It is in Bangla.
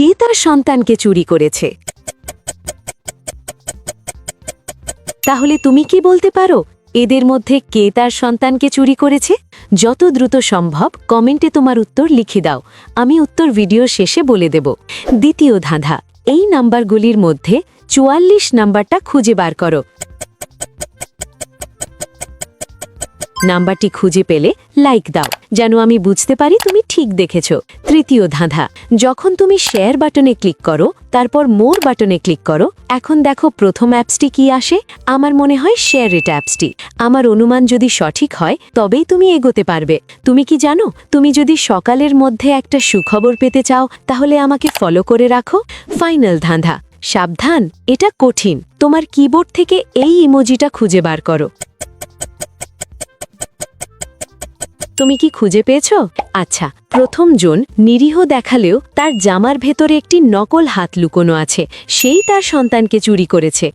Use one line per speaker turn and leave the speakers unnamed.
কে তার সন্তানকে চুরি করেছে? তাহলে তুমি কি বলতে পারো এদের মধ্যে কে তার সন্তানকে চুরি করেছে? যত দ্রুত সম্ভব কমেন্টে তোমার উত্তর লিখে দাও, আমি উত্তর ভিডিও শেষে বলে দেব। দ্বিতীয় ধাঁধা, এই নাম্বারগুলির মধ্যে ৪৪ নাম্বারটা খুঁজে বার করো। নাম্বারটি খুঁজে পেলে লাইক দাও, যেন আমি বুঝতে পারি তুমি ঠিক দেখেছ। তৃতীয় ধাঁধা, যখন তুমি শেয়ার বাটনে ক্লিক করো তারপর মোর বাটনে ক্লিক করো, এখন দেখো প্রথম অ্যাপসটি কি আসে? আমার মনে হয় শেয়ার ইট অ্যাপসটি। আমার অনুমান যদি সঠিক হয় তবেই তুমি এগোতে পারবে। তুমি কি জানো, তুমি যদি সকালের মধ্যে একটা সুখবর পেতে চাও তাহলে আমাকে ফলো করে রাখো। ফাইনাল ধাঁধা, সাবধান, এটা কঠিন। তোমার কিবোর্ড থেকে এই ইমোজিটা খুঁজে বার করো। তুমি কি খুঁজে পেয়েছ? আচ্ছা, প্রথম জন নিরীহ দেখালেও তার জামার ভেতরে একটি নকল হাত লুকোনো আছে, সেই তার সন্তানকে চুরি করেছে।